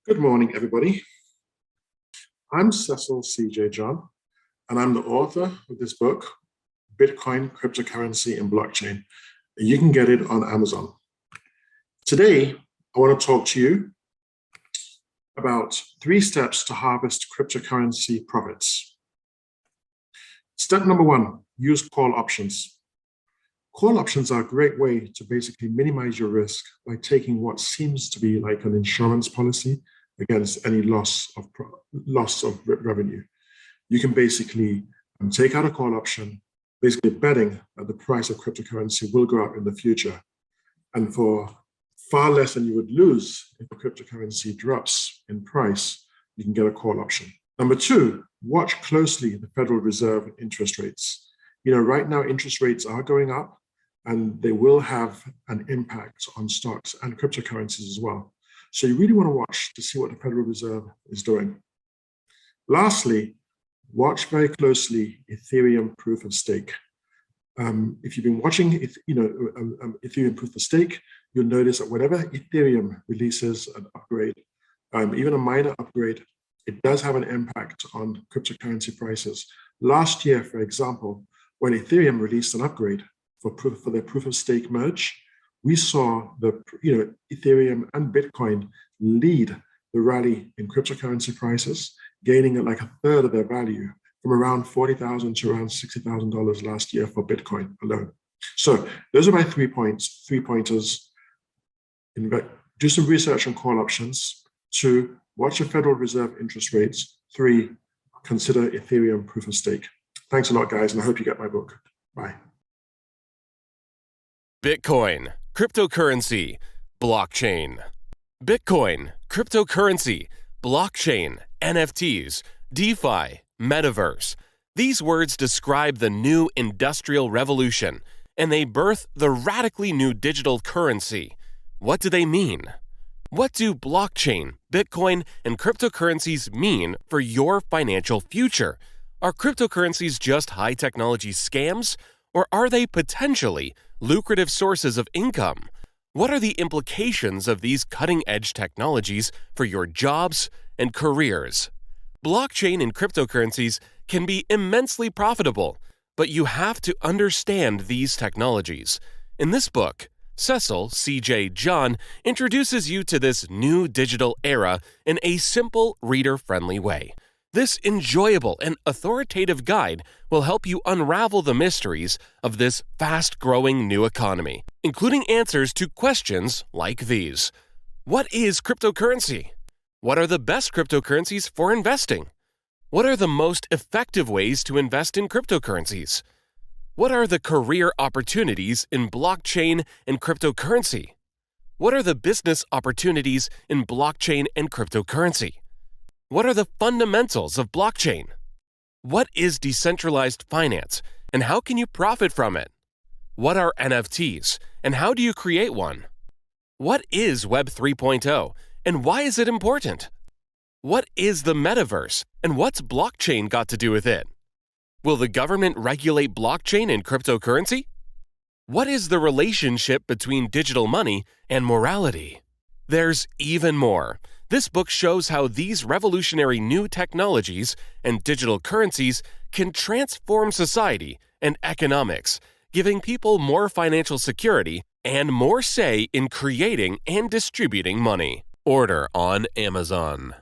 Good morning, everybody. I'm Cecil C.J. John, and I'm the author of this book, Bitcoin, Cryptocurrency, and Blockchain. You can get it on Amazon. Today, I want to talk to you about 3 steps to harvest cryptocurrency profits. Step number 1, use call options. Call options are a great way to basically minimize your risk by taking what seems to be like an insurance policy against any loss of revenue. You can basically take out a call option, basically betting that the price of cryptocurrency will go up in the future. And for far less than you would lose if the cryptocurrency drops in price, you can get a call option. Number 2, watch closely the Federal Reserve interest rates. Right now interest rates are going up, and they will have an impact on stocks and cryptocurrencies as well. So you really want to watch to see what the Federal Reserve is doing. Lastly, watch very closely Ethereum proof of stake. If you've been watching Ethereum proof of stake, you'll notice that whenever Ethereum releases an upgrade, even a minor upgrade, it does have an impact on cryptocurrency prices. Last year, for example, when Ethereum released an upgrade for their proof of stake merge, we saw Ethereum and Bitcoin lead the rally in cryptocurrency prices, gaining like a third of their value from around $40,000 to around $60,000 last year for Bitcoin alone. So those are my 3 pointers. Do some research on call options. 2, watch the Federal Reserve interest rates. 3, consider Ethereum proof of stake. Thanks a lot, guys, and I hope you get my book. Bye. Bitcoin, cryptocurrency, blockchain. Bitcoin, cryptocurrency, blockchain, NFTs, DeFi, Metaverse. These words describe the new industrial revolution, and they birth the radically new digital currency. What do they mean? What do blockchain, Bitcoin, and cryptocurrencies mean for your financial future? Are cryptocurrencies just high-technology scams, or are they potentially lucrative sources of income? What are the implications of these cutting-edge technologies for your jobs and careers? Blockchain and cryptocurrencies can be immensely profitable, but you have to understand these technologies. In this book, Cecil C.J. John introduces you to this new digital era in a simple, reader-friendly way. This enjoyable and authoritative guide will help you unravel the mysteries of this fast-growing new economy, including answers to questions like these. What is cryptocurrency? What are the best cryptocurrencies for investing? What are the most effective ways to invest in cryptocurrencies? What are the career opportunities in blockchain and cryptocurrency? What are the business opportunities in blockchain and cryptocurrency? What are the fundamentals of blockchain? What is decentralized finance, and how can you profit from it? What are NFTs, and how do you create one? What is Web 3.0, and why is it important? What is the Metaverse, and what's blockchain got to do with it? Will the government regulate blockchain and cryptocurrency? What is the relationship between digital money and morality? There's even more. This book shows how these revolutionary new technologies and digital currencies can transform society and economics, giving people more financial security and more say in creating and distributing money. Order on Amazon.